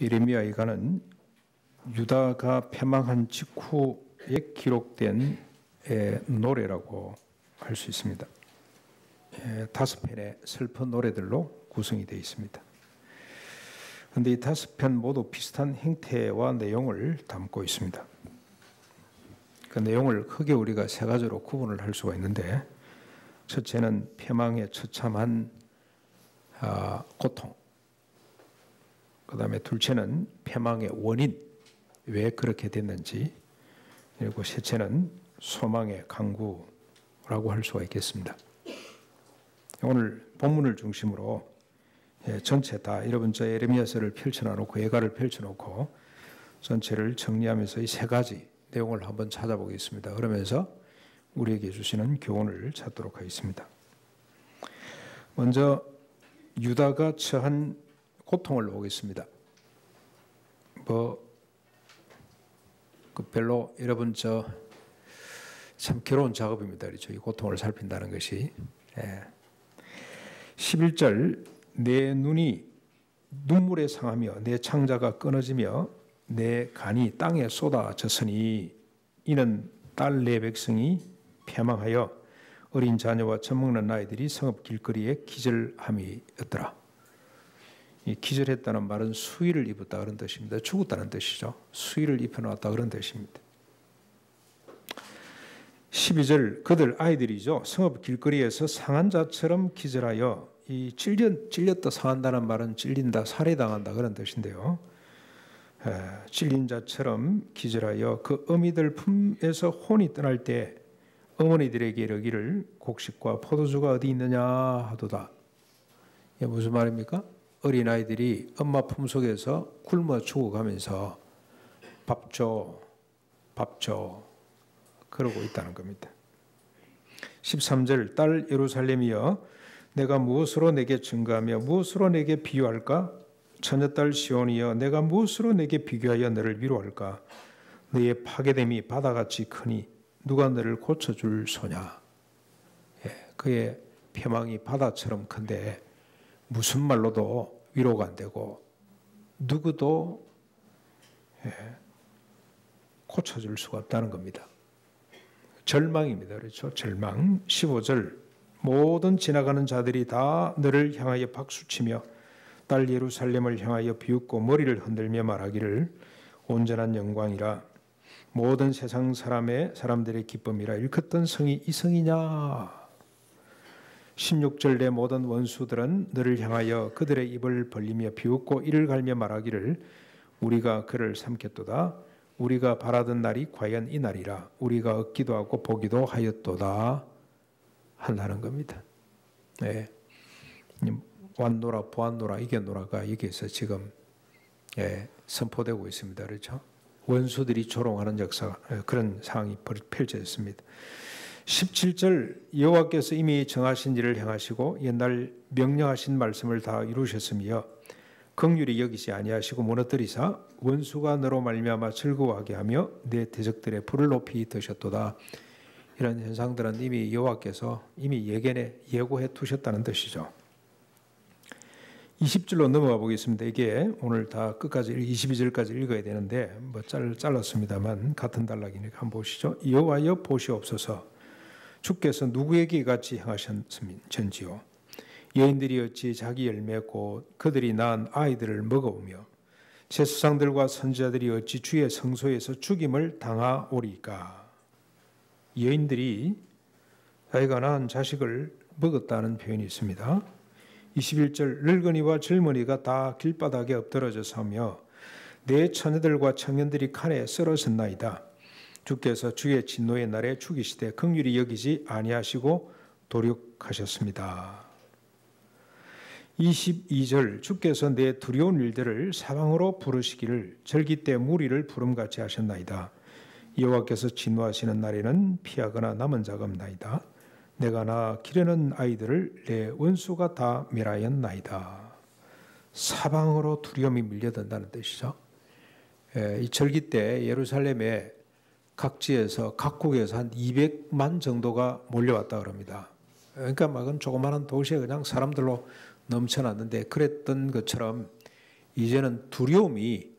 예레미야기가는 유다가 패망한 직후에 기록된 노래라고 할 수 있습니다. 5편의 슬픈 노래들로 구성이 되어 있습니다. 그런데 이 5편 모두 비슷한 행태와 내용을 담고 있습니다. 그 내용을 크게 우리가 3가지로 구분을 할 수가 있는데, 첫째는 패망의 처참한 고통, 그 다음에 둘째는 패망의 원인, 왜 그렇게 됐는지, 그리고 셋째는 소망의 강구라고 할 수가 있겠습니다. 오늘 본문을 중심으로 전체 다 여러분 저 예레미야서를 펼쳐놓고 예가를 펼쳐놓고 전체를 정리하면서 이 3가지 내용을 한번 찾아보겠습니다. 그러면서 우리에게 주시는 교훈을 찾도록 하겠습니다. 먼저 유다가 처한 고통을 보겠습니다. 별로 여러분 참 괴로운 작업입니다. 그렇죠? 이 고통을 살핀다는 것이. 11절 내 눈이 눈물에 상하며 내 창자가 끊어지며 내 간이 땅에 쏟아졌으니 이는 딸 내 백성이 패망하여 어린 자녀와 젖먹는 아이들이 성읍 길거리에 기절함이었더라. 이 기절했다는 말은 수의를 입었다 그런 뜻입니다. 죽었다는 뜻이죠. 수의를 입혀놓았다 그런 뜻입니다. 12절 그들 아이들이죠. 성읍 길거리에서 상한 자처럼 기절하여, 이 찔렸다 상한다는 말은 찔린다, 살해당한다 그런 뜻인데요. 찔린 자처럼 기절하여 그 어미들 품에서 혼이 떠날 때 어머니들에게 이르기를 곡식과 포도주가 어디 있느냐 하도다. 이게 무슨 말입니까? 어린아이들이 엄마 품속에서 굶어 죽어가면서 밥 줘, 밥 줘 그러고 있다는 겁니다. 13절 딸 예루살렘이여 내가 무엇으로 내게 증거하며 무엇으로 내게 비유할까? 처녀딸 시온이여 내가 무엇으로 내게 비교하여 너를 위로할까? 너의 파괴됨이 바다같이 크니 누가 너를 고쳐줄 소냐? 그의 패망이 바다처럼 큰데 무슨 말로도 위로가 안 되고 누구도 고쳐줄 수가 없다는 겁니다. 절망입니다. 그렇죠? 절망. 15절 모든 지나가는 자들이 다 너를 향하여 박수치며 딸 예루살렘을 향하여 비웃고 머리를 흔들며 말하기를 온전한 영광이라 모든 세상 사람들의 기쁨이라 일컫던 성이 이 성이냐. 16절 내 모든 원수들은 너를 향하여 그들의 입을 벌리며 비웃고 이를 갈며 말하기를 우리가 그를 삼켰도다. 우리가 바라던 날이 과연 이 날이라. 우리가 얻기도 하고 보기도 하였도다 한다는 겁니다. 왔노라 보았노라 이겼노라가 여기에서 지금 선포되고 있습니다. 그렇죠? 원수들이 조롱하는 역사, 그런 상황이 펼쳐졌습니다. 17절 여호와께서 이미 정하신 일을 행하시고 옛날 명령하신 말씀을 다 이루셨으며 긍휼히 여기지 아니하시고 무너뜨리사 원수가 너로 말미암아 즐거워하게 하며 내 대적들의 불을 높이 드셨도다. 이런 현상들은 이미 여호와께서 이미 예고해 두셨다는 뜻이죠. 20절로 넘어가 보겠습니다. 이게 오늘 다 끝까지 22절까지 읽어야 되는데 잘랐습니다만 같은 단락이니까 한번 보시죠. 여호와여 보시옵소서. 주께서 누구에게 같이 행하셨는지요. 여인들이 어찌 자기 열매 곧 그들이 낳은 아이들을 먹어오며 제수상들과 선지자들이 어찌 주의 성소에서 죽임을 당하오리까. 여인들이 자기가 낳은 자식을 먹었다는 표현이 있습니다. 21절 늙은이와 젊은이가 다 길바닥에 엎드러져서 하며 내 처녀들과 청년들이 칼에 쓰러졌나이다. 주께서 주의 진노의 날에 죽이시되 긍휼히 여기지 아니하시고 도륙하셨습니다. 22절 주께서 내 두려운 일들을 사방으로 부르시기를 절기 때 무리를 부름같이 하셨나이다. 여호와께서 진노하시는 날에는 피하거나 남은 자가 없나이다. 내가 낳아 기르는 아이들을 내 원수가 다 멸하였나이다. 사방으로 두려움이 밀려든다는 뜻이죠. 이 절기 때 예루살렘에 각지에서 각국에서 한 200만 정도가 몰려왔다 그럽니다. 그러니까 막은 조그마한 도시에 그냥 사람들로 넘쳐났는데 그랬던 것처럼 이제는 두려움이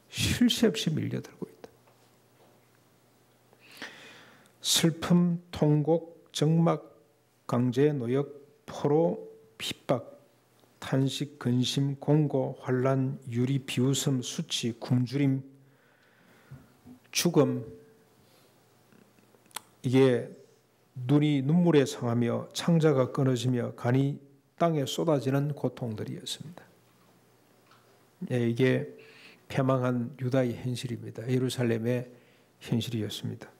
쉴 새 없이 밀려들고 있다. 슬픔, 통곡, 적막, 강제, 노역, 포로, 핍박, 탄식, 근심, 공고, 환난, 유리, 비웃음, 수치, 굶주림, 죽음, 이게 눈이 눈물에 상하며 창자가 끊어지며 간이 땅에 쏟아지는 고통들이었습니다. 이게 패망한 유다의 현실입니다. 예루살렘의 현실이었습니다.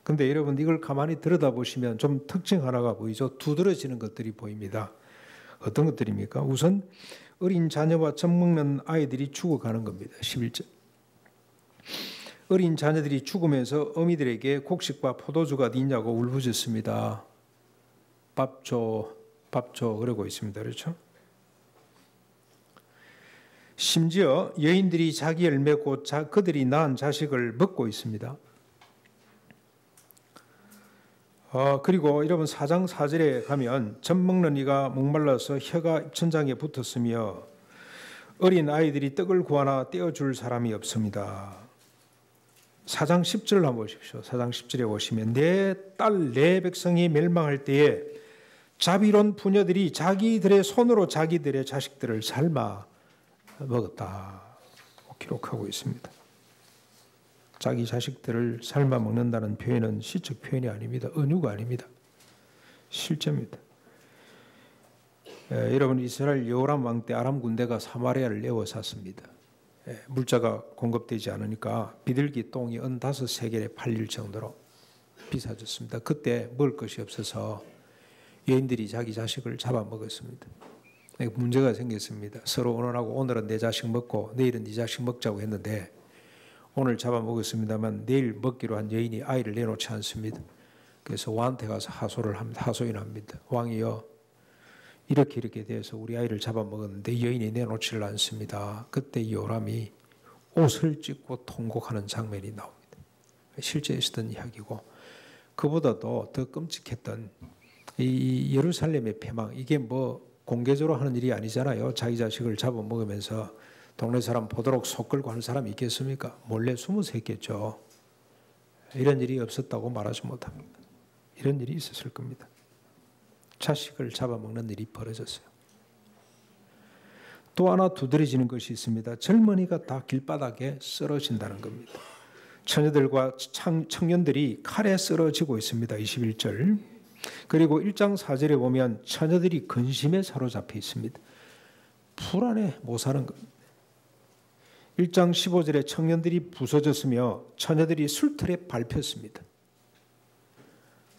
그런데 여러분 이걸 가만히 들여다보시면 좀 특징 하나가 보이죠. 두드러지는 것들이 보입니다. 어떤 것들입니까? 우선 어린 자녀와 젖먹는 아이들이 죽어가는 겁니다. 11절. 어린 자녀들이 죽으면서 어미들에게 곡식과 포도주가 어디냐고 울부짖습니다. 밥 줘, 밥 줘 그러고 있습니다. 그렇죠? 심지어 여인들이 자기 열매 곧 그들이 낳은 자식을 먹고 있습니다. 그리고 여러분 4장 4절에 가면 젖먹는 이가 목말라서 혀가 입천장에 붙었으며 어린 아이들이 떡을 구하나 떼어줄 사람이 없습니다. 4장 10절 한번 보십시오. 4장 10절에 보시면 내 딸 내 백성이 멸망할 때에 자비로운 부녀들이 자기들의 손으로 자기들의 자식들을 삶아 먹었다 기록하고 있습니다. 자기 자식들을 삶아 먹는다는 표현은 시적 표현이 아닙니다. 은유가 아닙니다. 실제입니다. 여러분 이스라엘 여호람 왕 때 아람 군대가 사마리아를 에워쌌습니다. 물자가 공급되지 않으니까 비둘기 똥이 15세겔에 팔릴 정도로 비싸졌습니다. 그때 먹을 것이 없어서 여인들이 자기 자식을 잡아먹었습니다. 문제가 생겼습니다. 서로 언론하고 오늘은 내 자식 먹고 내일은 네 자식 먹자고 했는데 오늘 잡아먹었습니다만 내일 먹기로 한 여인이 아이를 내놓지 않습니다. 그래서 왕한테 가서 하소연합니다. 왕이여 이렇게 돼서 우리 아이를 잡아먹었는데 여인이 내놓지를 않습니다. 그때 여호람이 옷을 찢고 통곡하는 장면이 나옵니다. 실제 있었던 이야기고 그보다도 더 끔찍했던 이 예루살렘의 패망 이게 뭐 공개적으로 하는 일이 아니잖아요. 자기 자식을 잡아먹으면서 동네 사람 보도록 속 끌고 하는 사람이 있겠습니까? 몰래 숨어서 했겠죠. 이런 일이 없었다고 말하지 못합니다. 이런 일이 있었을 겁니다. 자식을 잡아먹는 일이 벌어졌어요. 또 하나 두드러지는 것이 있습니다. 젊은이가 다 길바닥에 쓰러진다는 겁니다. 처녀들과 청년들이 칼에 쓰러지고 있습니다. 21절. 그리고 1장 4절에 보면 처녀들이 근심에 사로잡혀 있습니다. 불안해 못 사는 겁니다. 1장 15절에 청년들이 부서졌으며 처녀들이 술틀에 밟혔습니다.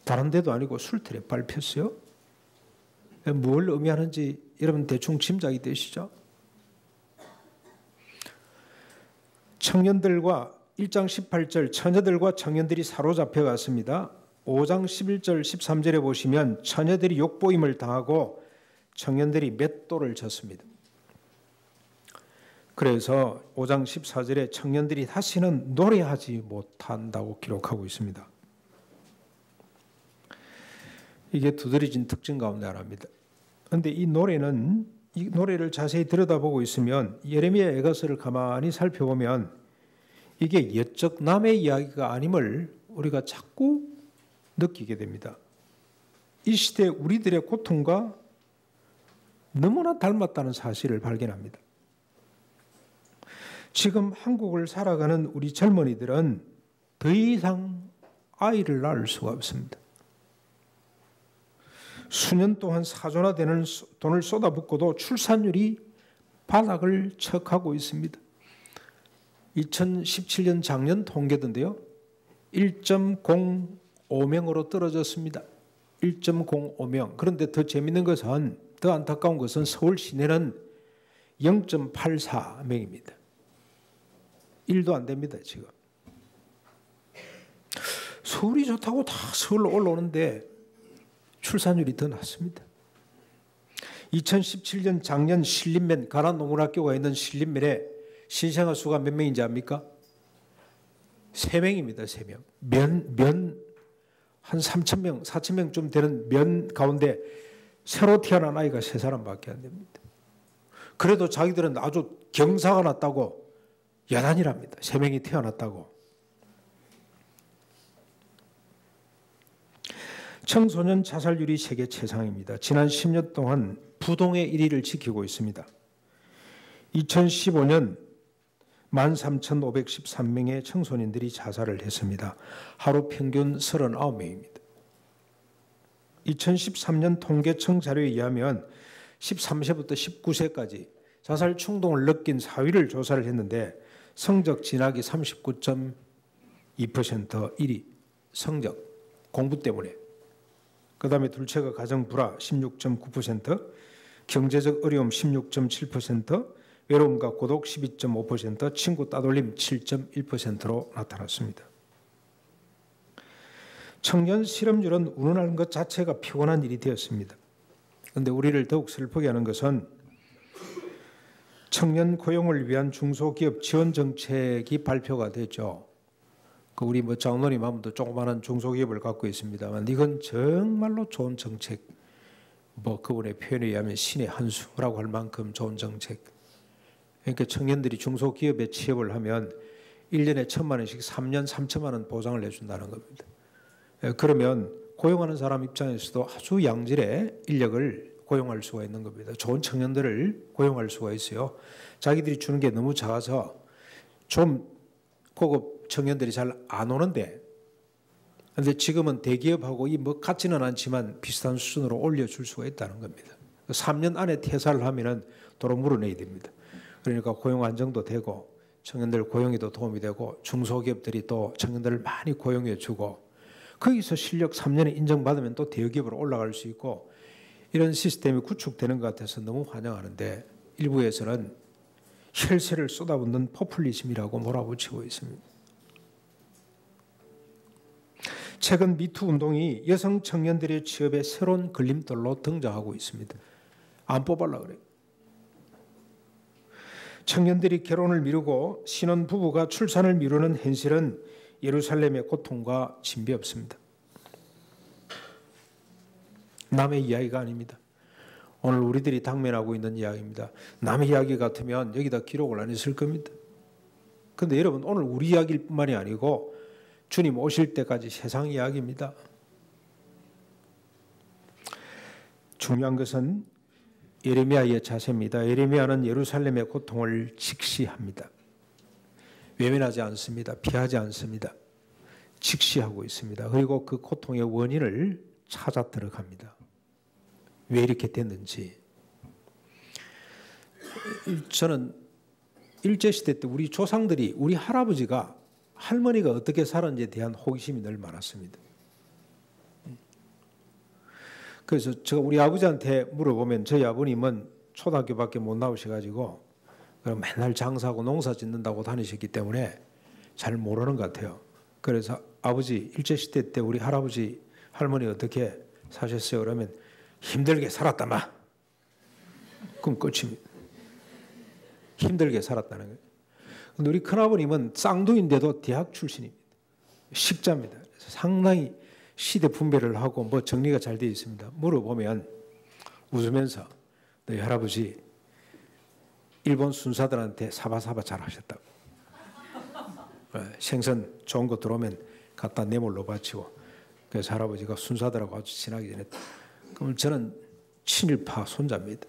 다른 데도 아니고 술틀에 밟혔어요. 뭘 의미하는지 여러분 대충 짐작이 되시죠? 청년들과 1장 18절 처녀들과 청년들이 사로잡혀 갔습니다. 5장 11절 13절에 보시면 처녀들이 욕보임을 당하고 청년들이 맷돌을 졌습니다. 그래서 5장 14절에 청년들이 다시는 노래하지 못한다고 기록하고 있습니다. 이게 두드러진 특징 가운데 하나입니다. 그런데 이 노래를 자세히 들여다보고 있으면 예레미야 애가서를 가만히 살펴보면 이게 옛적 남의 이야기가 아님을 우리가 자꾸 느끼게 됩니다. 이 시대 우리들의 고통과 너무나 닮았다는 사실을 발견합니다. 지금 한국을 살아가는 우리 젊은이들은 더 이상 아이를 낳을 수가 없습니다. 수년 동안 사존화되는 돈을 쏟아붓고도 출산율이 바닥을 척하고 있습니다. 2017년 작년 통계던데요. 1.05명으로 떨어졌습니다. 1.05명. 그런데 더 재밌는 것은 더 안타까운 것은 서울 시내는 0.84명입니다. 1도 안 됩니다. 지금. 서울이 좋다고 다 서울로 올라오는데 출산율이 더 낮습니다. 2017년 작년 신림면 가난농문학교가 있는 신림면에 신생아 수가 몇 명인지 압니까? 3명입니다. 3명. 면 한 3,000명, 4,000명 좀 되는 면 가운데 새로 태어난 아이가 3사람밖에 안 됩니다. 그래도 자기들은 아주 경사가 났다고 야단이랍니다. 3명이 태어났다고. 청소년 자살률이 세계 최상입니다. 지난 10년 동안 부동의 1위를 지키고 있습니다. 2015년 13,513명의 청소년들이 자살을 했습니다. 하루 평균 39명입니다. 2013년 통계청 자료에 의하면 13세부터 19세까지 자살 충동을 느낀 사위를 조사를 했는데 성적 진학이 39.2%, 1위 성적, 공부 때문에. 그 다음에 둘째가 가정 불화 16.9%, 경제적 어려움 16.7%, 외로움과 고독 12.5%, 친구 따돌림 7.1%로 나타났습니다. 청년 실업률은 운운하는 것 자체가 피곤한 일이 되었습니다. 그런데 우리를 더욱 슬프게 하는 것은 청년 고용을 위한 중소기업 지원 정책이 발표가 됐죠. 우리 장로님 하면도 조그마한 중소기업을 갖고 있습니다만 이건 정말로 좋은 정책. 그분의 표현에 의하면 신의 한 수라고 할 만큼 좋은 정책. 그러니까 청년들이 중소기업에 취업을 하면 1년에 1,000만 원씩 3년 3천만 원 보장을 해준다는 겁니다. 그러면 고용하는 사람 입장에서도 아주 양질의 인력을 고용할 수가 있는 겁니다. 좋은 청년들을 고용할 수가 있어요. 자기들이 주는 게 너무 작아서 좀 고급 청년들이 잘 안 오는데, 그런데 지금은 대기업하고 같지는 않지만 비슷한 수준으로 올려줄 수가 있다는 겁니다. 3년 안에 퇴사를 하면은 도로 물어내야 됩니다. 그러니까 고용 안정도 되고 청년들 고용에도 도움이 되고 중소기업들이 또 청년들을 많이 고용해 주고 거기서 실력 3년에 인정받으면 또 대기업으로 올라갈 수 있고 이런 시스템이 구축되는 것 같아서 너무 환영하는데 일부에서는 혈세를 쏟아붓는 포퓰리즘이라고 몰아붙이고 있습니다. 최근 미투 운동이 여성 청년들의 취업에 새로운 걸림돌로 등장하고 있습니다. 안 뽑으려고 그래요. 청년들이 결혼을 미루고 신혼 부부가 출산을 미루는 현실은 예루살렘의 고통과 진배 없습니다. 남의 이야기가 아닙니다. 오늘 우리들이 당면하고 있는 이야기입니다. 남의 이야기 같으면 여기다 기록을 안 했을 겁니다. 그런데 여러분 오늘 우리 이야기일 뿐만이 아니고 주님 오실 때까지 세상 이야기입니다. 중요한 것은 예레미야의 자세입니다. 예레미야는 예루살렘의 고통을 직시합니다. 외면하지 않습니다. 피하지 않습니다. 직시하고 있습니다. 그리고 그 고통의 원인을 찾아 들어갑니다. 왜 이렇게 됐는지. 저는 일제시대 때 우리 조상들이, 우리 할아버지가, 할머니가 어떻게 살았는지에 대한 호기심이 늘 많았습니다. 그래서 제가 우리 아버지한테 물어보면 저희 아버님은 초등학교밖에 못 나오셔가지고 맨날 장사하고 농사 짓는다고 다니셨기 때문에 잘 모르는 것 같아요. 그래서 아버지 일제시대 때 우리 할아버지 할머니 어떻게 사셨어요? 그러면 힘들게 살았다마. 그럼 끝입니다. 힘들게 살았다는 거예요. 근데 우리 큰아버님은 쌍둥이인데도 대학 출신입니다. 식자입니다. 그래서 상당히 시대 분배를 하고 정리가 잘 되어 있습니다. 물어보면 웃으면서 너희 할아버지 일본 순사들한테 사바사바 잘 하셨다고. 생선 좋은 거 들어오면 갖다 뇌물로 바치고. 그래서 할아버지가 순사들하고 아주 친하게 지냈다. 그럼 저는 친일파 손자입니다.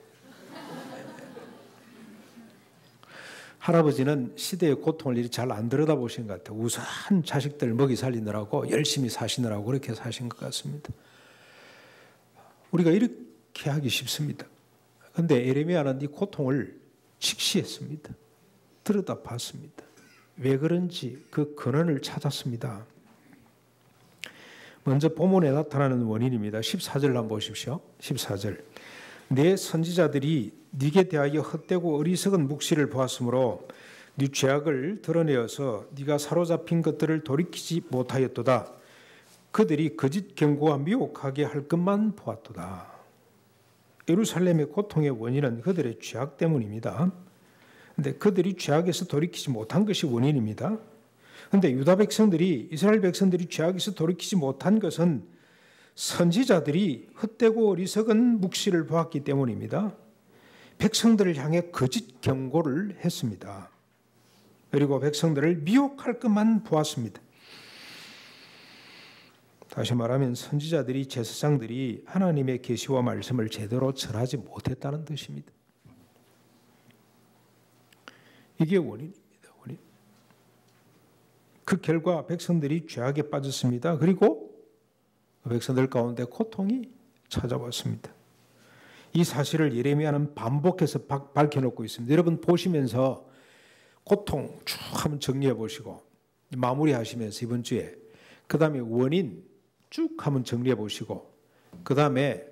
할아버지는 시대의 고통을 이리 잘 안 들여다보신 것 같아요. 우선 자식들 먹이 살리느라고 열심히 사시느라고 그렇게 사신 것 같습니다. 우리가 이렇게 하기 쉽습니다. 그런데 예레미야는 이 고통을 직시했습니다. 들여다봤습니다. 왜 그런지 그 근원을 찾았습니다. 먼저 본문에 나타나는 원인입니다. 14절 한번 보십시오. 14절. 내 선지자들이 네게 대하여 헛되고 어리석은 묵시를 보았으므로 네 죄악을 드러내어서 네가 사로잡힌 것들을 돌이키지 못하였도다. 그들이 거짓 경고와 미혹하게 할 것만 보았도다. 예루살렘의 고통의 원인은 그들의 죄악 때문입니다. 그런데 그들이 죄악에서 돌이키지 못한 것이 원인입니다. 그런데 유다 백성들이, 이스라엘 백성들이 죄악에서 돌이키지 못한 것은 선지자들이 헛되고 어리석은 묵시를 보았기 때문입니다. 백성들을 향해 거짓 경고를 했습니다. 그리고 백성들을 미혹할 것만 보았습니다. 다시 말하면 선지자들이, 제사장들이 하나님의 계시와 말씀을 제대로 전하지 못했다는 뜻입니다. 이게 원인입니다. 원인. 그 결과 백성들이 죄악에 빠졌습니다. 그리고 백성들 가운데 고통이 찾아왔습니다. 이 사실을 예레미야는 반복해서 밝혀놓고 있습니다. 여러분 보시면서 고통 쭉 한번 정리해 보시고 마무리하시면서 이번 주에 그 다음에 원인 쭉 한번 정리해 보시고 그 다음에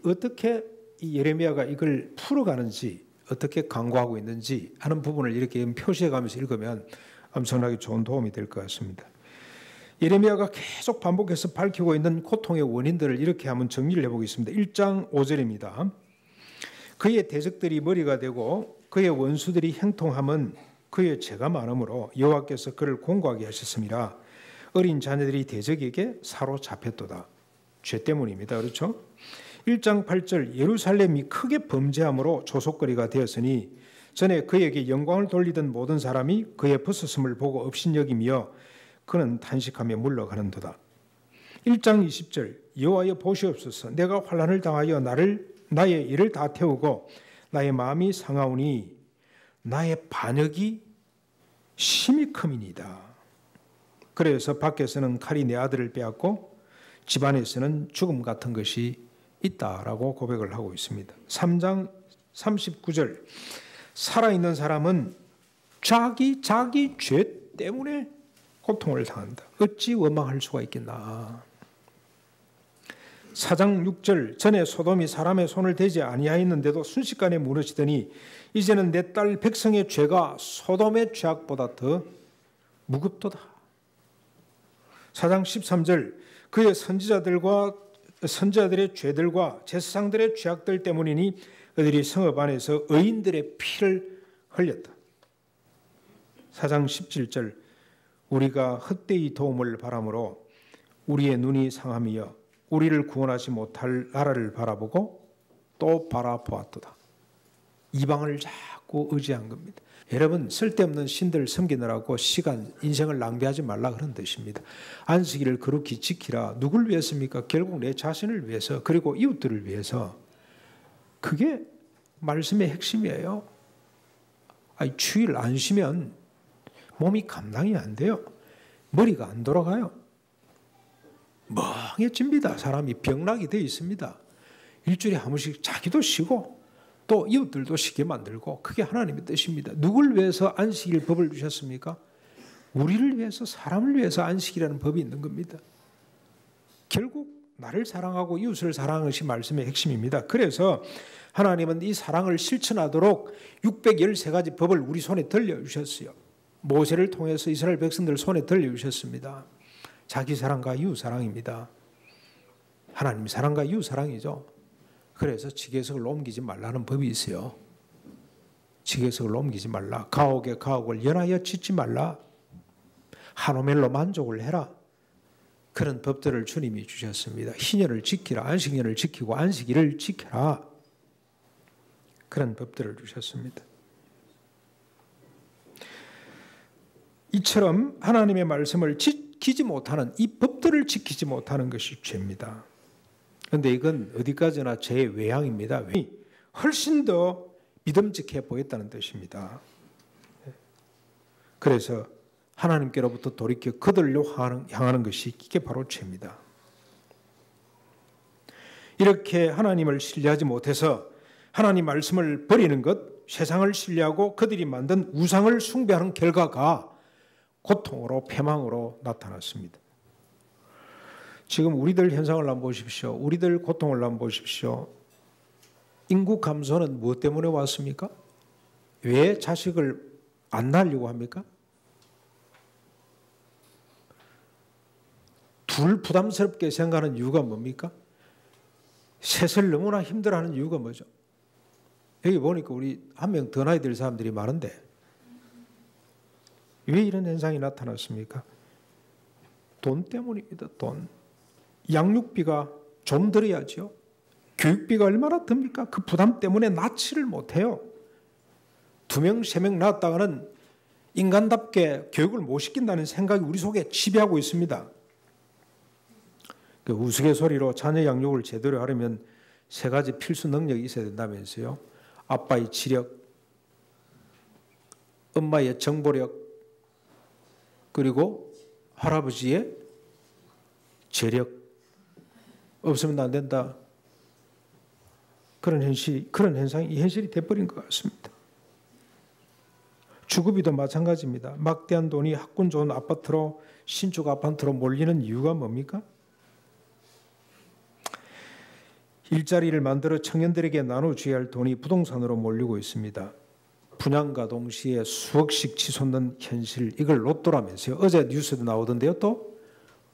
어떻게 이 예레미야가 이걸 풀어가는지 어떻게 강구하고 있는지 하는 부분을 이렇게 표시해 가면서 읽으면 엄청나게 좋은 도움이 될 것 같습니다. 예레미야가 계속 반복해서 밝히고 있는 고통의 원인들을 이렇게 한번 정리를 해보겠습니다. 1장 5절입니다. 그의 대적들이 머리가 되고 그의 원수들이 형통함은 그의 죄가 많으므로 여호와께서 그를 공고하게 하셨습니다. 어린 자녀들이 대적에게 사로잡혔도다. 죄 때문입니다. 그렇죠? 1장 8절 예루살렘이 크게 범죄함으로 조속거리가 되었으니 전에 그에게 영광을 돌리던 모든 사람이 그의 벗었음을 보고 업신여기며 그는 탄식하며 물러가는도다. 1장 20절 여호와여 보시옵소서 내가 환난을 당하여 나의 일을 다 태우고 나의 마음이 상하오니 나의 반역이 심히 큼이니이다. 그래서 밖에서는 칼이 내 아들을 빼앗고 집안에서는 죽음 같은 것이 있다라고 고백을 하고 있습니다. 3장 39절 살아있는 사람은 자기 죄 때문에 고통을 당한다. 어찌 원망할 수가 있겠나. 4장 6절 전에 소돔이 사람의 손을 대지 아니하였는데도 순식간에 무너지더니 이제는 내 딸 백성의 죄가 소돔의 죄악보다 더 무겁도다. 4장 13절 그의 선지자들의 죄들과 제사장들의 죄악들 때문이니 그들이 성읍 안에서 의인들의 피를 흘렸다. 4장 17절 우리가 헛되이 도움을 바람으로 우리의 눈이 상하며 우리를 구원하지 못할 나라를 바라보고 또 바라보았도다. 이방을 자꾸 의지한 겁니다. 여러분 쓸데없는 신들 섬기느라고 시간, 인생을 낭비하지 말라 그런 뜻입니다. 안식일을 거룩히 지키라. 누굴 위해서입니까? 결국 내 자신을 위해서 그리고 이웃들을 위해서. 그게 말씀의 핵심이에요. 주일 안 쉬면 몸이 감당이 안 돼요. 머리가 안 돌아가요. 멍해집니다. 사람이 병락이 되어 있습니다. 일주일에 한 번씩 자기도 쉬고 또 이웃들도 쉬게 만들고 그게 하나님의 뜻입니다. 누굴 위해서 안식일 법을 주셨습니까? 우리를 위해서 사람을 위해서 안식이라는 법이 있는 겁니다. 결국 나를 사랑하고 이웃을 사랑하는 것이 말씀의 핵심입니다. 그래서 하나님은 이 사랑을 실천하도록 613가지 법을 우리 손에 들려주셨어요. 모세를 통해서 이스라엘 백성들 손에 들려주셨습니다. 자기 사랑과 이웃 사랑입니다. 하나님 사랑과 이웃 사랑이죠. 그래서 지게석을 옮기지 말라는 법이 있어요. 지게석을 옮기지 말라. 가옥에 가옥을 연하여 짓지 말라. 한오멜로 만족을 해라. 그런 법들을 주님이 주셨습니다. 희년을 지키라. 안식년을 지키고 안식일을 지켜라. 그런 법들을 주셨습니다. 이처럼 하나님의 말씀을 지키지 못하는 이 법들을 지키지 못하는 것이 죄입니다. 그런데 이건 어디까지나 죄의 외향입니다. 훨씬 더 믿음직해 보였다는 뜻입니다. 그래서 하나님께로부터 돌이켜 그들로 향하는 것이 이게 바로 죄입니다. 이렇게 하나님을 신뢰하지 못해서 하나님 말씀을 버리는 것, 세상을 신뢰하고 그들이 만든 우상을 숭배하는 결과가 고통으로 패망으로 나타났습니다. 지금 우리들 현상을 한번 보십시오. 우리들 고통을 한번 보십시오. 인구 감소는 무엇 때문에 왔습니까? 왜 자식을 안 낳으려고 합니까? 둘 부담스럽게 생각하는 이유가 뭡니까? 셋을 너무나 힘들어하는 이유가 뭐죠? 여기 보니까 우리 한 명 더 나이 들 사람들이 많은데 왜 이런 현상이 나타났습니까? 돈 때문입니다. 돈. 양육비가 좀 들어야죠. 교육비가 얼마나 듭니까? 그 부담 때문에 낳지를 못해요. 2명, 3명 낳았다가는 인간답게 교육을 못 시킨다는 생각이 우리 속에 지배하고 있습니다. 그 우스갯소리로 자녀 양육을 제대로 하려면 3가지 필수 능력이 있어야 된다면서요. 아빠의 지력, 엄마의 정보력, 그리고 할아버지의 재력. 없으면 안 된다. 그런 현상이 현실이 돼버린 것 같습니다. 주거비도 마찬가지입니다. 막대한 돈이 학군 좋은 아파트로, 신축 아파트로 몰리는 이유가 뭡니까? 일자리를 만들어 청년들에게 나눠줘야 할 돈이 부동산으로 몰리고 있습니다. 분양과 동시에 수억씩 치솟는 현실, 이걸 로또라면서요. 어제 뉴스도 나오던데요. 또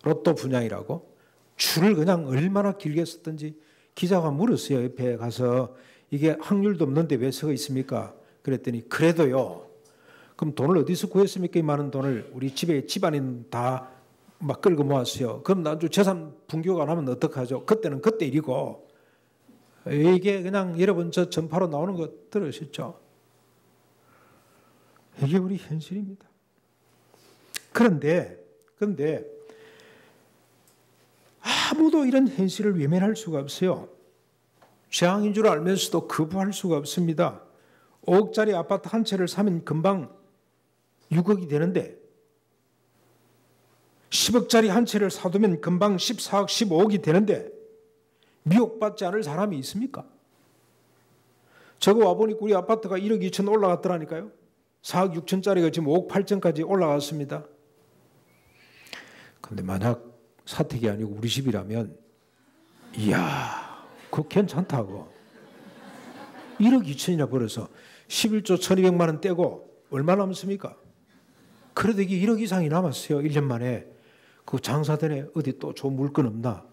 로또 분양이라고 줄을 그냥 얼마나 길게 썼던지 기자가 물었어요. 옆에 가서 이게 확률도 없는데 왜 서 있습니까? 그랬더니 그래도요. 그럼 돈을 어디서 구했습니까? 이 많은 돈을 우리 집안인 다 막 끌고 모았어요. 그럼 나중에 재산 분교가 나면 어떡하죠? 그때는 그때 일이고 이게 그냥 여러분 저 전파로 나오는 거 들으셨죠? 이게 우리 현실입니다. 그런데 아무도 이런 현실을 외면할 수가 없어요. 재앙인 줄 알면서도 거부할 수가 없습니다. 5억짜리 아파트 한 채를 사면 금방 6억이 되는데 10억짜리 한 채를 사두면 금방 14억, 15억이 되는데 미혹받지 않을 사람이 있습니까? 저거 와보니까 우리 아파트가 1억 2천 올라갔더라니까요. 4억 6천짜리가 지금 5억 8천까지 올라갔습니다. 그런데 만약 사택이 아니고 우리 집이라면 이야, 그거 괜찮다고. 1억 2천이나 벌어서 11조 1200만 원 떼고 얼마 남습니까? 그래도 이게 1억 이상이 남았어요. 1년 만에. 그 장사되네. 어디 또 좋은 물건 없나?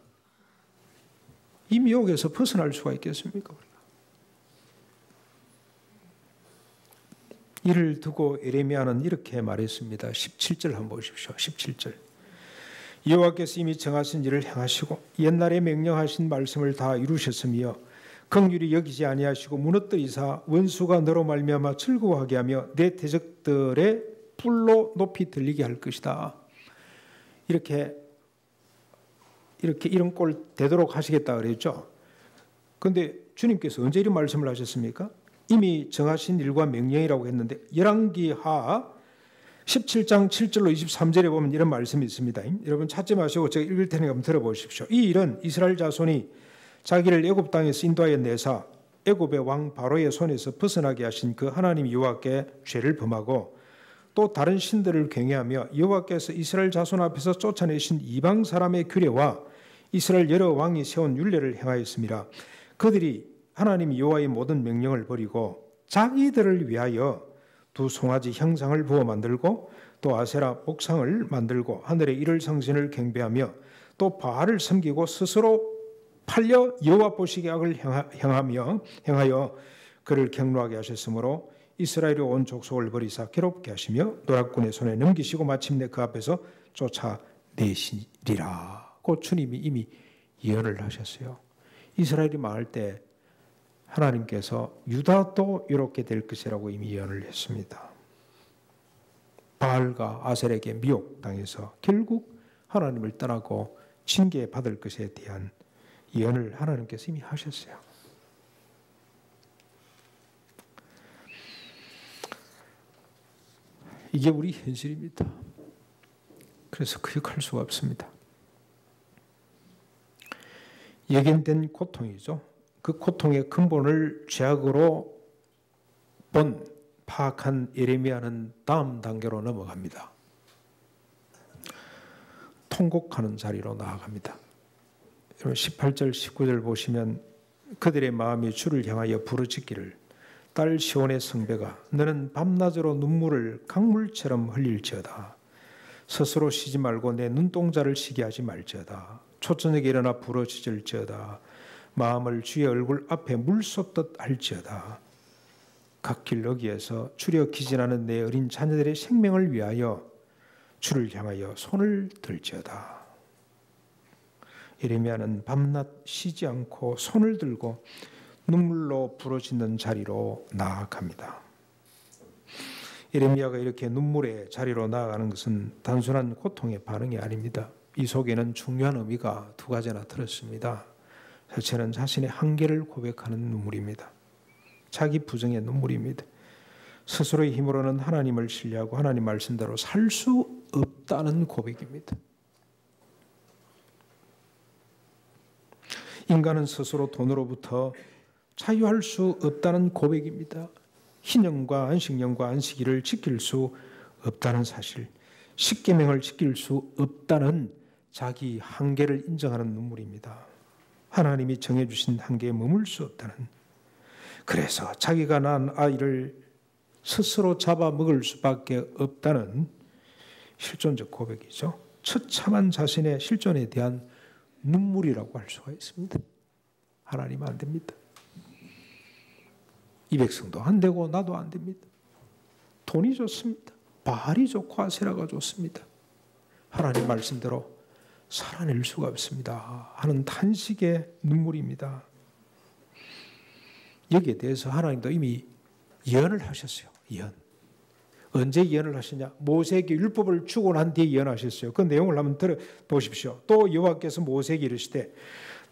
이 미혹에서 벗어날 수가 있겠습니까? 이를 두고 예레미야는 이렇게 말했습니다. 17절 한번 보십시오. 17절. 여호와께서 이미 정하신 일을 행하시고 옛날에 명령하신 말씀을 다 이루셨으며 긍휼히 여기지 아니하시고 무너뜨리사 원수가 너로 말미암아 즐거워하게 하며 내 대적들의 뿔로 높이 들리게 할 것이다. 이런 꼴 되도록 하시겠다 그랬죠. 그런데 주님께서 언제 이런 말씀을 하셨습니까? 이미 정하신 일과 명령이라고 했는데 열왕기하 17장 7절로 23절에 보면 이런 말씀이 있습니다. 여러분 찾지 마시고 제가 읽을 테니까 한번 들어보십시오. 이 일은 이스라엘 자손이 자기를 애굽 땅에서 인도하여 내사 애굽의 왕 바로의 손에서 벗어나게 하신 그 하나님 여호와께 죄를 범하고 또 다른 신들을 경외하며 여호와께서 이스라엘 자손 앞에서 쫓아내신 이방 사람의 규례와 이스라엘 여러 왕이 세운 율례를 행하였습니다. 그들이 하나님 여호와의 모든 명령을 버리고 자기들을 위하여 두 송아지 형상을 부어 만들고 또 아세라 목상을 만들고 하늘의 이를 성신을 경배하며 또 바알을 섬기고 스스로 팔려 여호와 보시기에 악을 행하여 그를 경노하게 하셨으므로 이스라엘의 온 족속을 버리사 괴롭게 하시며 노략군의 손에 넘기시고 마침내 그 앞에서 쫓아내시리라. 그 주님이 이미 예언을 하셨어요. 이스라엘이 망할 때 하나님께서 유다도 이렇게 될 것이라고 이미 예언을 했습니다. 바알과 아셀에게 미혹당해서 결국 하나님을 떠나고 징계받을 것에 대한 예언을 하나님께서 이미 하셨어요. 이게 우리 현실입니다. 그래서 그역할 수가 없습니다. 예견된 고통이죠. 그 고통의 근본을 죄악으로 파악한 예레미야는 다음 단계로 넘어갑니다. 통곡하는 자리로 나아갑니다. 여러분 18절 19절 보시면 그들의 마음이 주를 향하여 부르짖기를 딸 시온의 성배가 너는 밤낮으로 눈물을 강물처럼 흘릴지어다. 스스로 쉬지 말고 내 눈동자를 쉬게 하지 말지어다. 초저녁에 일어나 부르짖을지어다. 마음을 주의 얼굴 앞에 물 쏟듯 할지어다. 갓길 어귀에서 추려 기진하는 내 어린 자녀들의 생명을 위하여 주를 향하여 손을 들지어다. 예레미야는 밤낮 쉬지 않고 손을 들고 눈물로 부러지는 자리로 나아갑니다. 예레미야가 이렇게 눈물의 자리로 나아가는 것은 단순한 고통의 반응이 아닙니다. 이 속에는 중요한 의미가 두 가지나 들었습니다. 첫째는 자신의 한계를 고백하는 눈물입니다. 자기 부정의 눈물입니다. 스스로의 힘으로는 하나님을 신뢰하고 하나님 말씀대로 살 수 없다는 고백입니다. 인간은 스스로 돈으로부터 자유할 수 없다는 고백입니다. 희년과 안식년과 안식일을 지킬 수 없다는 사실, 십계명을 지킬 수 없다는 자기 한계를 인정하는 눈물입니다. 하나님이 정해주신 한계에 머물 수 없다는, 그래서 자기가 낳은 아이를 스스로 잡아먹을 수밖에 없다는 실존적 고백이죠. 처참한 자신의 실존에 대한 눈물이라고 할 수가 있습니다. 하나님 안 됩니다. 이 백성도 안 되고 나도 안 됩니다. 돈이 좋습니다. 바알이 좋고 아세라가 좋습니다. 하나님 말씀대로 살아낼 수가 없습니다 하는 탄식의 눈물입니다. 여기에 대해서 하나님도 이미 예언을 하셨어요. 예언. 언제 예언을 하시냐? 모세에게 율법을 주고 난 뒤에 예언하셨어요. 그 내용을 한번 들어보십시오. 또 여호와께서 모세에게 이르시되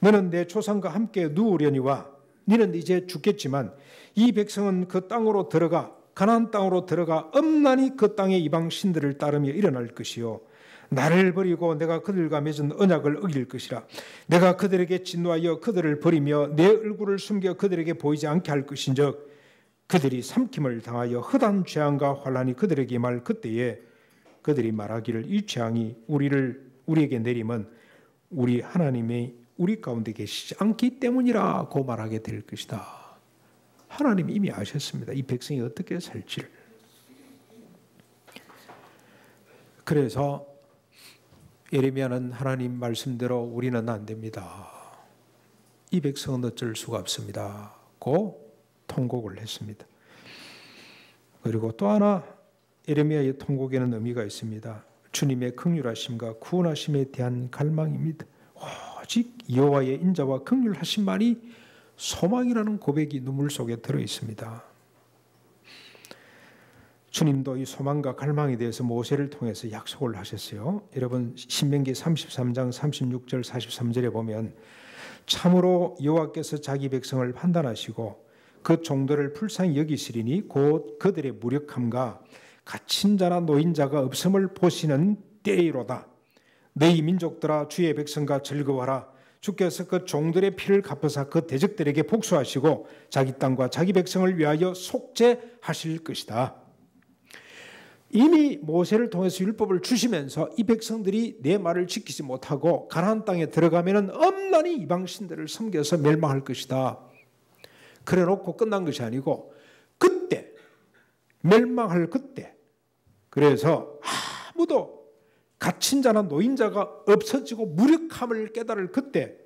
너는 내 조상과 함께 누우려니와 너는 이제 죽겠지만 이 백성은 그 땅으로 들어가 가나안 땅으로 들어가 엄란히 그 땅의 이방 신들을 따르며 일어날 것이요 나를 버리고 내가 그들과 맺은 언약을 어길 것이라. 내가 그들에게 진노하여 그들을 버리며 내 얼굴을 숨겨 그들에게 보이지 않게 할 것인즉 그들이 삼킴을 당하여 흑한 재앙과 환란이 그들에게 임할 그때에 그들이 말하기를 이 재앙이 우리에게 내림은 우리 하나님이 우리 가운데 계시지 않기 때문이라고 말하게 될 것이다. 하나님이 이미 아셨습니다. 이 백성이 어떻게 살지를. 그래서 예레미야는 하나님 말씀대로 우리는 안 됩니다. 이 백성은 어쩔 수가 없습니다. 고 통곡을 했습니다. 그리고 또 하나 예레미야의 통곡에는 의미가 있습니다. 주님의 긍휼하심과 구원하심에 대한 갈망입니다. 오직 여호와의 인자와 긍휼하심만이 소망이라는 고백이 눈물 속에 들어 있습니다. 주님도 이 소망과 갈망에 대해서 모세를 통해서 약속을 하셨어요. 여러분 신명기 33장 36절 43절에 보면 참으로 여호와께서 자기 백성을 판단하시고 그 종들을 불쌍히 여기시리니 곧 그들의 무력함과 갇힌 자나 노인자가 없음을 보시는 때이로다. 너희 민족들아 주의 백성과 즐거워하라. 주께서 그 종들의 피를 갚으사 그 대적들에게 복수하시고 자기 땅과 자기 백성을 위하여 속죄하실 것이다. 이미 모세를 통해서 율법을 주시면서 이 백성들이 내 말을 지키지 못하고 가나안 땅에 들어가면 엄란히 이방 신들을 섬겨서 멸망할 것이다. 그래 놓고 끝난 것이 아니고 그때 멸망할 그때 그래서 아무도 갇힌 자나 노인자가 없어지고 무력함을 깨달을 그때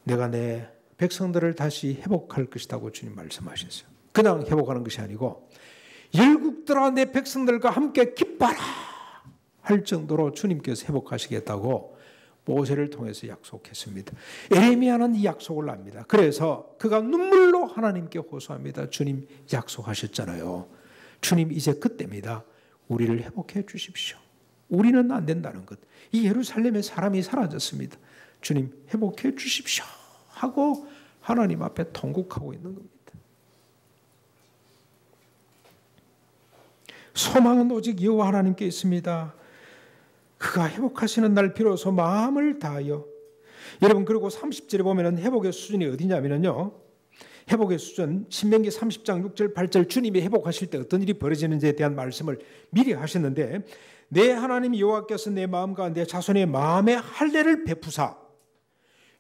내가 내 백성들을 다시 회복할 것이라고 주님 말씀하셨어요. 그냥 회복하는 것이 아니고 열국들아 내 백성들과 함께 기뻐라 할 정도로 주님께서 회복하시겠다고 모세를 통해서 약속했습니다. 예레미야는 이 약속을 압니다. 그래서 그가 눈물로 하나님께 호소합니다. 주님 약속하셨잖아요. 주님 이제 그때입니다. 우리를 회복해 주십시오. 우리는 안 된다는 것. 이 예루살렘에 사람이 사라졌습니다. 주님 회복해 주십시오 하고 하나님 앞에 통곡하고 있는 겁니다. 소망은 오직 여호와 하나님께 있습니다. 그가 회복하시는 날 비로소 마음을 다하여. 여러분 그리고 30절에 보면 회복의 수준이 어디냐면요. 회복의 수준 신명기 30장 6절 8절 주님이 회복하실 때 어떤 일이 벌어지는지에 대한 말씀을 미리 하셨는데 내 하나님 여호와께서 내 마음과 내 자손의 마음의 할례를 베푸사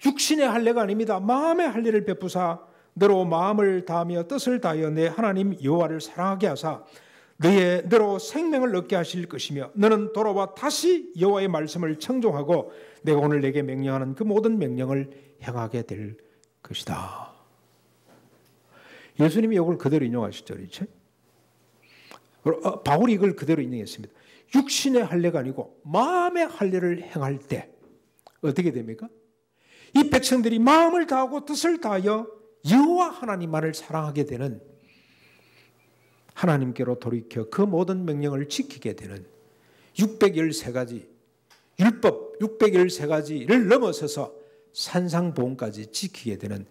육신의 할례가 아닙니다. 마음의 할례를 베푸사 너로 마음을 다하며 뜻을 다하여 내 하나님 여호와를 사랑하게 하사 너로 생명을 얻게 하실 것이며 너는 돌아와 다시 여호와의 말씀을 청종하고 내가 오늘 내게 명령하는 그 모든 명령을 행하게 될 것이다. 예수님이 이걸 그대로 인용하셨죠. 그렇죠? 바울이 이걸 그대로 인용했습니다. 육신의 할례가 아니고 마음의 할례를 행할 때 어떻게 됩니까? 이 백성들이 마음을 다하고 뜻을 다하여 여호와 하나님만을 사랑하게 되는, 하나님께로 돌이켜 그 모든 명령을 지키게 되는 613가지 율법 613가지를 넘어서서 산상보험까지 지키게 되는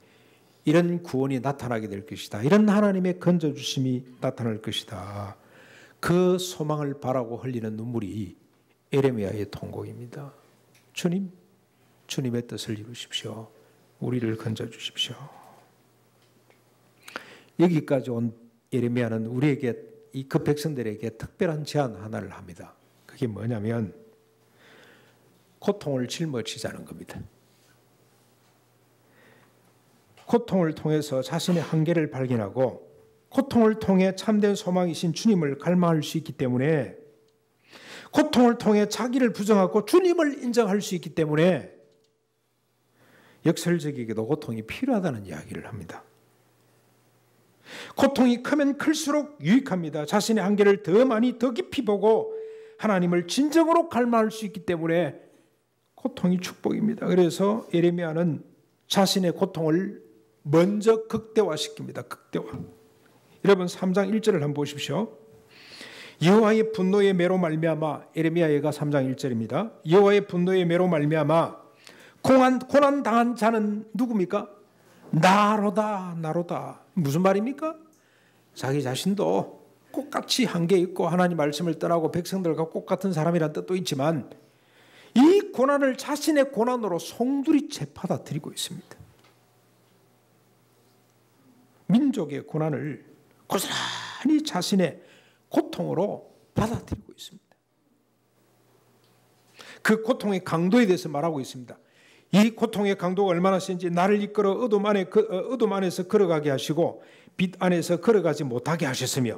이런 구원이 나타나게 될 것이다. 이런 하나님의 건져주심이 나타날 것이다. 그 소망을 바라고 흘리는 눈물이 에레미야의 통곡입니다. 주님, 주님의 뜻을 이루십시오. 우리를 건져주십시오. 여기까지 온 에레미야는 우리에게, 그 백성들에게 특별한 제안 하나를 합니다. 그게 뭐냐면 고통을 짊어지자는 겁니다. 고통을 통해서 자신의 한계를 발견하고 고통을 통해 참된 소망이신 주님을 갈망할 수 있기 때문에, 고통을 통해 자기를 부정하고 주님을 인정할 수 있기 때문에 역설적이게도 고통이 필요하다는 이야기를 합니다. 고통이 크면 클수록 유익합니다. 자신의 한계를 더 많이 더 깊이 보고 하나님을 진정으로 갈망할 수 있기 때문에 고통이 축복입니다. 그래서 예레미야는 자신의 고통을 먼저 극대화시킵니다. 극대화. 여러분 3장 1절을 한번 보십시오. 여호와의 분노의 매로 말미암아, 예레미야가 3장 1절입니다. 여호와의 분노의 매로 말미암아 고난 당한 자는 누굽니까? 나로다, 나로다. 무슨 말입니까? 자기 자신도 똑같이 한계 있고 하나님 말씀을 떠나고 백성들과 똑같은 사람이란 뜻도 있지만 이 고난을 자신의 고난으로 송두리째 받아들이고 있습니다. 민족의 고난을 고스란히 자신의 고통으로 받아들이고 있습니다. 그 고통의 강도에 대해서 말하고 있습니다. 이 고통의 강도가 얼마나 센지, 나를 이끌어 어둠 안에서 걸어가게 하시고 빛 안에서 걸어가지 못하게 하셨으며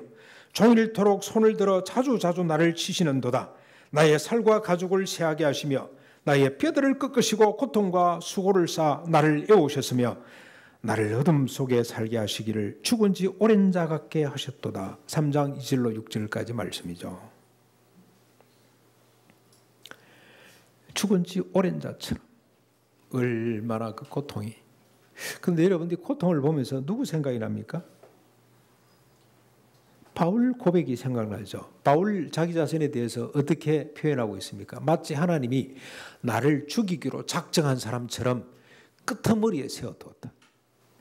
종일토록 손을 들어 자주 나를 치시는도다. 나의 살과 가죽을 세하게 하시며 나의 뼈들을 꺾으시고 고통과 수고를 쌓아 나를 애우셨으며 나를 어둠 속에 살게 하시기를 죽은 지 오랜 자 같게 하셨도다. 3장 2절로 6절까지 말씀이죠. 죽은 지 오랜 자처럼 얼마나 그 고통이. 그런데 여러분들이 고통을 보면서 누구 생각이 납니까? 바울 고백이 생각나죠. 바울 자기 자신에 대해서 어떻게 표현하고 있습니까? 마치 하나님이 나를 죽이기로 작정한 사람처럼 끄트머리에 세워두었다.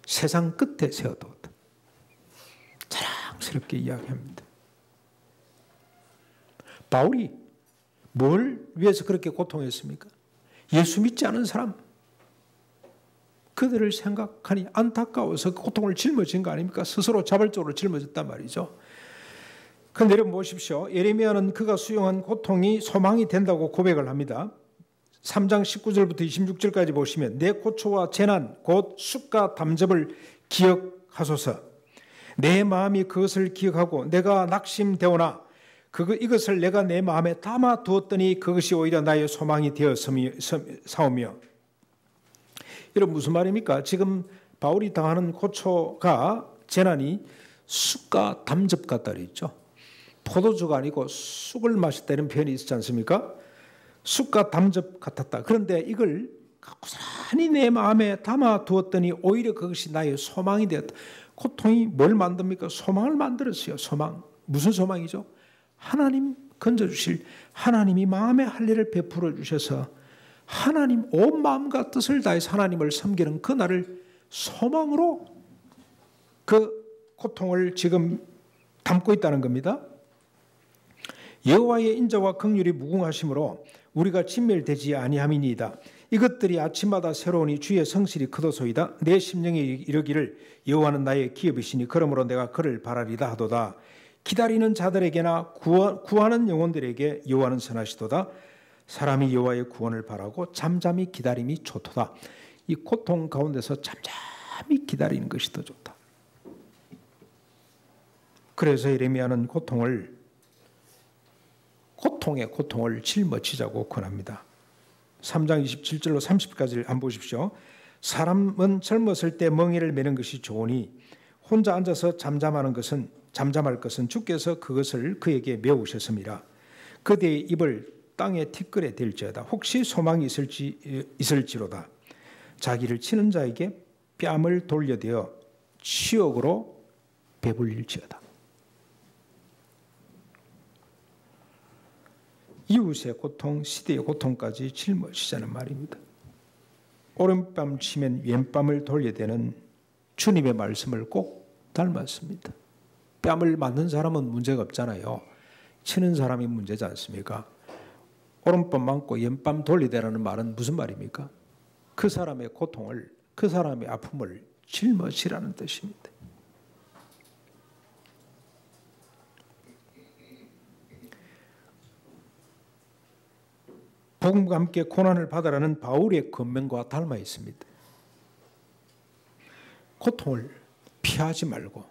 세상 끝에 세워두었다. 자랑스럽게 이야기합니다. 바울이 뭘 위해서 그렇게 고통했습니까? 예수 믿지 않은 사람, 그들을 생각하니 안타까워서 고통을 짊어진 거 아닙니까? 스스로 자발적으로 짊어졌단 말이죠. 그런데 여러분 보십시오. 예레미야는 그가 수용한 고통이 소망이 된다고 고백을 합니다. 3장 19절부터 26절까지 보시면 내 고초와 재난 곧 숫과 담즙을 기억하소서. 내 마음이 그것을 기억하고 내가 낙심되오나 이것을 내가 내 마음에 담아 두었더니 그것이 오히려 나의 소망이 되었사오며. 여러분 무슨 말입니까? 지금 바울이 당하는 고초가, 재난이 쑥과 담즙 같다 그랬죠. 포도주가 아니고 쑥을 마셨다 이런 표현이 있지 않습니까? 쑥과 담즙 같았다. 그런데 이걸 고스란히 내 마음에 담아 두었더니 오히려 그것이 나의 소망이 되었다. 고통이 뭘 만듭니까? 소망을 만들었어요. 소망. 무슨 소망이죠? 하나님 건져주실, 하나님이 마음에 할 일을 베풀어 주셔서 하나님 온 마음과 뜻을 다해서 하나님을 섬기는 그날을 소망으로 그 고통을 지금 담고 있다는 겁니다. 여호와의 인자와 긍휼이 무궁하심으로 우리가 진멸되지 아니함이니이다. 이것들이 아침마다 새로우니 주의 성실이 크도소이다. 내 심령에 이르기를 여호와는 나의 기업이시니 그러므로 내가 그를 바라리다 하도다. 기다리는 자들에게나 구하는 영혼들에게 여호와는 선하시도다. 사람이 여호와의 구원을 바라고 잠잠히 기다림이 좋도다. 이 고통 가운데서 잠잠히 기다리는 것이 더 좋다. 그래서 예레미야는 고통을 짊어지자고 권합니다. 3장 27절로 30까지를 한번 보십시오. 사람은 젊었을 때 멍에를 매는 것이 좋으니 혼자 앉아서 잠잠할 것은 주께서 그것을 그에게 메우셨습니다. 그대의 입을 땅에 티끌에 될지어다. 혹시 소망이 있을지로다. 자기를 치는 자에게 뺨을 돌려대어 치욕으로 배불릴지어다. 이웃의 고통, 시대의 고통까지 짊어지자는 말입니다. 오른뺨 치면 왼뺨을 돌려대는 주님의 말씀을 꼭 닮았습니다. 뺨을 맞는 사람은 문제가 없잖아요. 치는 사람이 문제지 않습니까? 오른뺨 맞고 왼뺨 돌리대라는 말은 무슨 말입니까? 그 사람의 고통을, 그 사람의 아픔을 짊어지라는 뜻입니다. 복음과 함께 고난을 받아라는 바울의 권면과 닮아 있습니다. 고통을 피하지 말고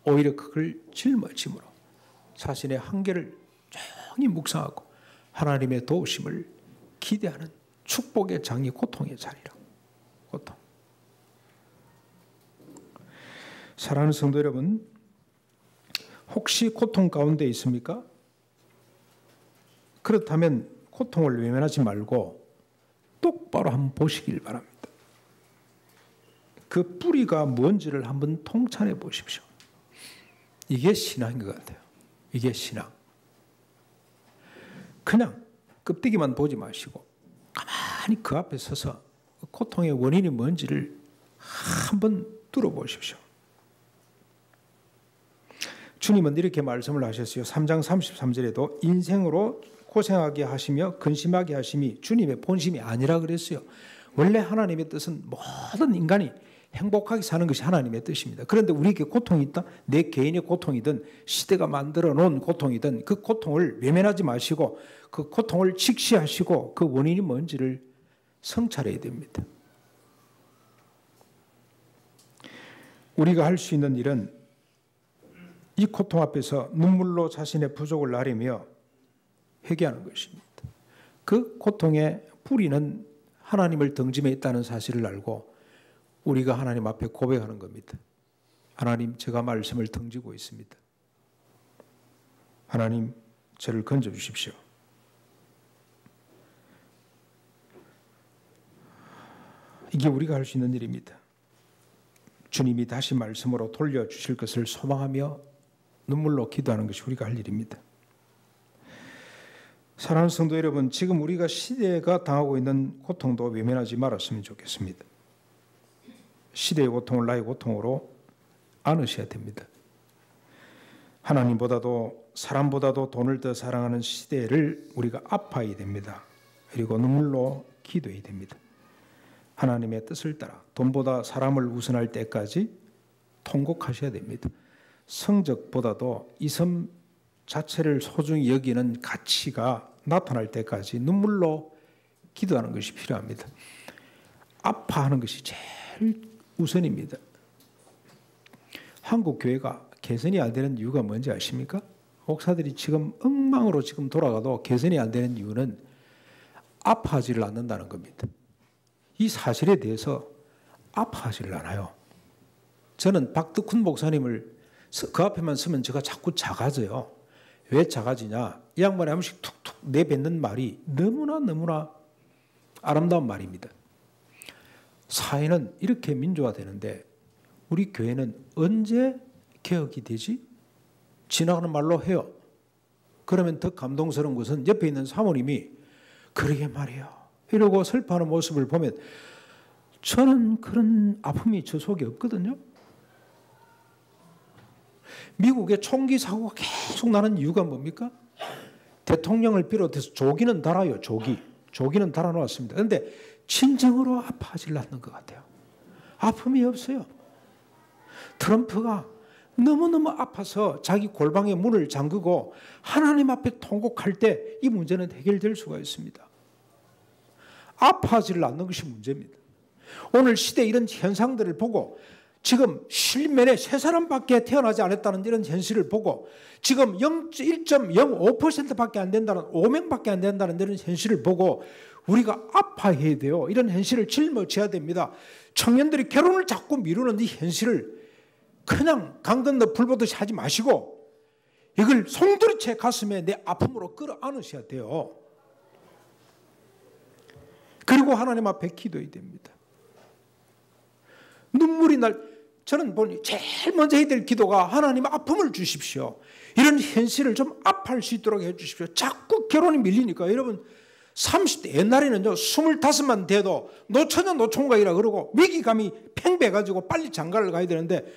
오히려 그걸 짊어짐으로 자신의 한계를 조용히 묵상하고 하나님의 도우심을 기대하는 축복의 장이 고통의 자리라고. 고통. 사랑하는 성도 여러분, 혹시 고통 가운데 있습니까? 그렇다면 고통을 외면하지 말고 똑바로 한번 보시길 바랍니다. 그 뿌리가 뭔지를 한번 통찰해 보십시오. 이게 신앙인 것 같아요. 이게 신앙. 그냥 껍데기만 보지 마시고 가만히 그 앞에 서서 고통의 원인이 뭔지를 한번 뚫어보십시오. 주님은 이렇게 말씀을 하셨어요. 3장 33절에도 인생으로 고생하게 하시며 근심하게 하심이 주님의 본심이 아니라 그랬어요. 원래 하나님의 뜻은 모든 인간이 행복하게 사는 것이 하나님의 뜻입니다. 그런데 우리에게 고통이 있다? 내 개인의 고통이든 시대가 만들어 놓은 고통이든 그 고통을 외면하지 마시고 그 고통을 직시하시고 그 원인이 뭔지를 성찰해야 됩니다. 우리가 할 수 있는 일은 이 고통 앞에서 눈물로 자신의 부족을 아뢰며 회개하는 것입니다. 그 고통의 뿌리는 하나님을 등짐에 있다는 사실을 알고 우리가 하나님 앞에 고백하는 겁니다. 하나님, 제가 말씀을 등지고 있습니다. 하나님, 저를 건져주십시오. 이게 우리가 할 수 있는 일입니다. 주님이 다시 말씀으로 돌려주실 것을 소망하며 눈물로 기도하는 것이 우리가 할 일입니다. 사랑하는 성도 여러분, 지금 우리가 시대가 당하고 있는 고통도 외면하지 말았으면 좋겠습니다. 시대의 고통을 나의 고통으로 안으셔야 됩니다. 하나님보다도 사람보다도 돈을 더 사랑하는 시대를 우리가 아파야 됩니다. 그리고 눈물로 기도해야 됩니다. 하나님의 뜻을 따라 돈보다 사람을 우선할 때까지 통곡하셔야 됩니다. 성적보다도 이 삶 자체를 소중히 여기는 가치가 나타날 때까지 눈물로 기도하는 것이 필요합니다. 아파하는 것이 제일 우선입니다. 한국 교회가 개선이 안 되는 이유가 뭔지 아십니까? 목사들이 지금 엉망으로 지금 돌아가도 개선이 안 되는 이유는 아파하지를 않는다는 겁니다. 이 사실에 대해서 아파하지를 않아요. 저는 박덕훈 목사님을 그 앞에만 서면 제가 자꾸 작아져요. 왜 작아지냐? 이 양반이 한 번씩 툭툭 내뱉는 말이 너무나 아름다운 말입니다. 사회는 이렇게 민주화되는데 우리 교회는 언제 개혁이 되지? 지나가는 말로 해요. 그러면 더 감동스러운 것은 옆에 있는 사모님이 그러게 말이에요 이러고 슬퍼하는 모습을 보면 저는 그런 아픔이 저 속에 없거든요. 미국의 총기 사고가 계속 나는 이유가 뭡니까? 대통령을 비롯해서 조기는 달아요. 조기는 달아놓았습니다. 그런데 진정으로 아파하지 않는 것 같아요. 아픔이 없어요. 트럼프가 너무너무 아파서 자기 골방에 문을 잠그고 하나님 앞에 통곡할 때 이 문제는 해결될 수가 있습니다. 아파하지를 않는 것이 문제입니다. 오늘 시대 이런 현상들을 보고 지금 실면에 3사람밖에 태어나지 않았다는 이런 현실을 보고 지금 1.05%밖에 안 된다는 5명밖에 안 된다는 이런 현실을 보고 우리가 아파해야 돼요. 이런 현실을 짊어져야 됩니다. 청년들이 결혼을 자꾸 미루는 이 현실을 그냥 강 건너 불 보듯이 하지 마시고 이걸 송두리째 가슴에 내 아픔으로 끌어안으셔야 돼요. 그리고 하나님 앞에 기도해야 됩니다. 눈물이 저는 보니 제일 먼저 해야 될 기도가 하나님 아픔을 주십시오. 이런 현실을 좀 압할 수 있도록 해주십시오. 자꾸 결혼이 밀리니까 여러분 30대 옛날에는요 25만 돼도 노처녀 노총각이라 그러고 위기감이 팽배해가지고 빨리 장가를 가야 되는데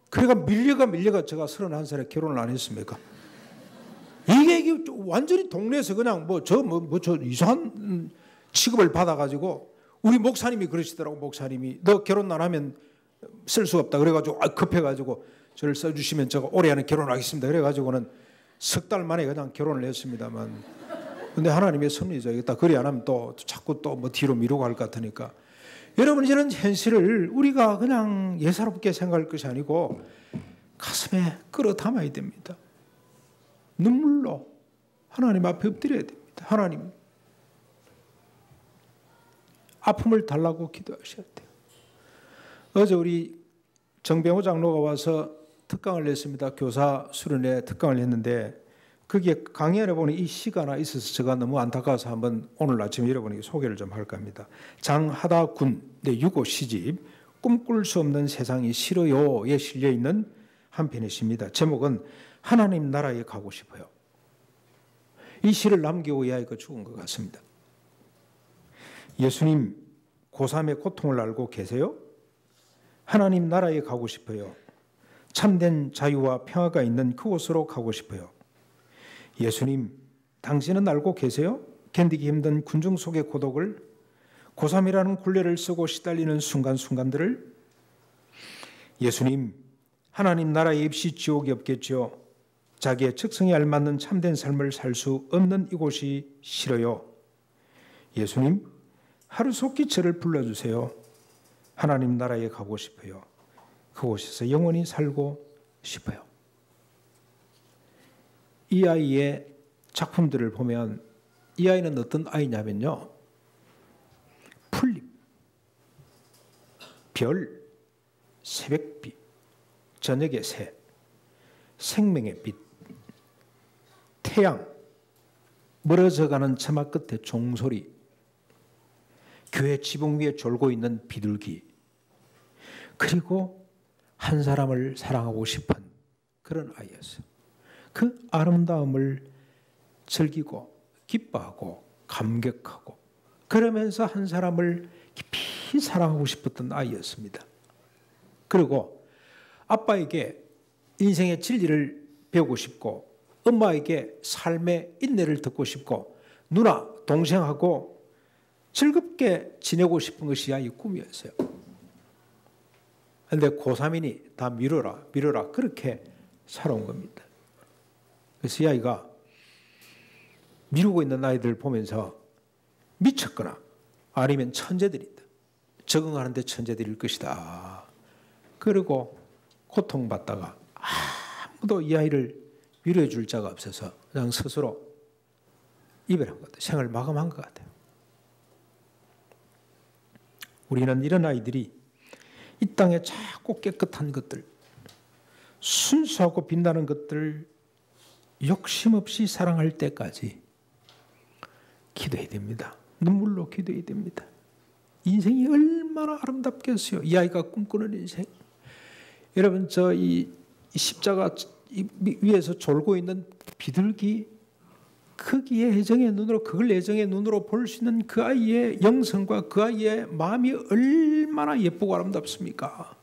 그래가 밀려가 제가 31살에 결혼을 안 했습니까? 이게 완전히 동네에서 그냥 저 이상한 취급을 받아가지고 우리 목사님이 그러시더라고. 목사님이 너 결혼 안 하면 쓸 수가 없다 그래가지고 급해가지고 저를 써주시면 제가 올해 안에 결혼하겠습니다 그래가지고는 석 달 만에 그냥 결혼을 했습니다만 근데 하나님의 섭리죠. 이거 그리 안 하면 또 자꾸 또 뭐 뒤로 미루고 할 것 같으니까 여러분 이런 현실을 우리가 그냥 예사롭게 생각할 것이 아니고 가슴에 끌어 담아야 됩니다. 눈물로 하나님 앞에 엎드려야 됩니다. 하나님 아픔을 달라고 기도하셔야 돼요. 어제 우리 정병호 장로가 와서 특강을 냈습니다. 교사 수련회 특강을 했는데 거기에 강연에 보니 이 시가 하나 있어서 제가 너무 안타까워서 한번 오늘 아침에 여러분에게 소개를 좀 할까 합니다. 장하다 군의 유고 시집 꿈꿀 수 없는 세상이 싫어요에 실려있는 한 편의 시입니다. 제목은 하나님 나라에 가고 싶어요. 이 시를 남기고 이 아이가 죽은 것 같습니다. 예수님 고3의 고통을 알고 계세요? 하나님 나라에 가고 싶어요. 참된 자유와 평화가 있는 그곳으로 가고 싶어요. 예수님, 당신은 알고 계세요? 견디기 힘든 군중 속의 고독을, 고3이라는 굴레를 쓰고 시달리는 순간순간들을. 예수님, 하나님 나라에 입시 지옥이 없겠죠. 자기의 측성에 알맞는 참된 삶을 살 수 없는 이곳이 싫어요. 예수님, 하루속히 저를 불러주세요. 하나님 나라에 가고 싶어요. 그곳에서 영원히 살고 싶어요. 이 아이의 작품들을 보면 이 아이는 어떤 아이냐면요. 풀잎, 별, 새벽비, 저녁의 새, 생명의 빛, 태양, 멀어져가는 처마 끝에 종소리, 교회 지붕 위에 졸고 있는 비둘기, 그리고 한 사람을 사랑하고 싶은 그런 아이였어요. 그 아름다움을 즐기고 기뻐하고 감격하고 그러면서 한 사람을 깊이 사랑하고 싶었던 아이였습니다. 그리고 아빠에게 인생의 진리를 배우고 싶고 엄마에게 삶의 인내를 듣고 싶고 누나, 동생하고 즐겁게 지내고 싶은 것이 아이의 꿈이었어요. 그런데 고3이니 다 미뤄라 그렇게 살아온 겁니다. 그래서 이 아이가 미루고 있는 아이들을 보면서 미쳤거나 아니면 천재들이다. 적응하는데 천재들일 것이다. 그리고 고통받다가 아무도 이 아이를 위로해 줄 자가 없어서 그냥 스스로 이별한 것 같아요. 생을 마감한 것 같아요. 우리는 이런 아이들이 이 땅에 작고 깨끗한 것들, 순수하고 빛나는 것들 욕심 없이 사랑할 때까지 기도해야 됩니다. 눈물로 기도해야 됩니다. 인생이 얼마나 아름답겠어요. 이 아이가 꿈꾸는 인생. 여러분 이 십자가 위에서 졸고 있는 비둘기 그걸 애정의 눈으로 볼 수 있는 그 아이의 영성과 그 아이의 마음이 얼마나 예쁘고 아름답습니까?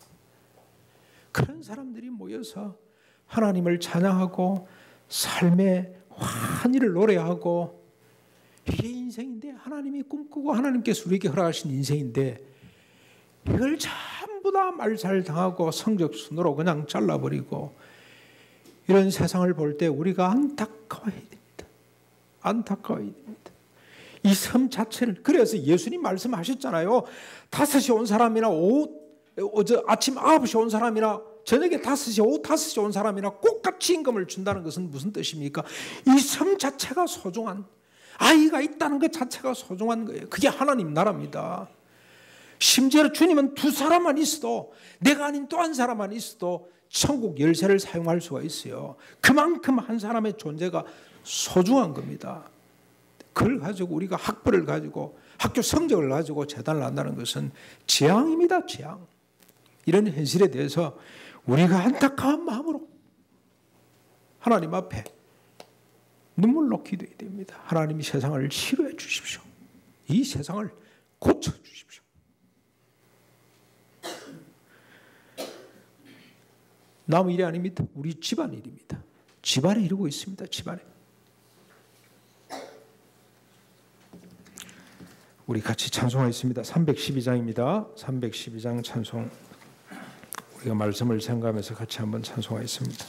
그런 사람들이 모여서 하나님을 찬양하고 삶의 환희를 노래하고 이게 인생인데 하나님이 꿈꾸고 하나님께서 우리에게 허락하신 인생인데 이걸 전부 다 말살당하고 성적순으로 그냥 잘라버리고 이런 세상을 볼 때 우리가 안타까워해야 됩니다. 안타까워야 됩니다. 이 삶 자체를 그래서 예수님 말씀하셨잖아요. 5시 온 사람이나 아침 9시 온 사람이나 저녁에 5시, 오후 5시 온 사람이나 똑같이 임금을 준다는 것은 무슨 뜻입니까? 이 삶 자체가 소중한 아이가 있다는 것 자체가 소중한 거예요. 그게 하나님 나라입니다. 심지어 주님은 2사람만 있어도 내가 아닌 또 한 사람만 있어도 천국 열쇠를 사용할 수가 있어요. 그만큼 한 사람의 존재가 소중한 겁니다. 그걸 가지고 우리가 학벌을 가지고 학교 성적을 가지고 재단을 한다는 것은 재앙입니다. 재앙. 이런 현실에 대해서 우리가 안타까운 마음으로 하나님 앞에 눈물로 기도해야 됩니다. 하나님이 세상을 치료해 주십시오. 이 세상을 고쳐 주십시오. 남 일이 아닙니다. 우리 집안 일입니다. 집안에 이루고 있습니다. 집안에. 우리 같이 찬송하겠습니다. 312장입니다. 312장 찬송. 우리가 말씀을 생각하면서 같이 한번 찬송하겠습니다.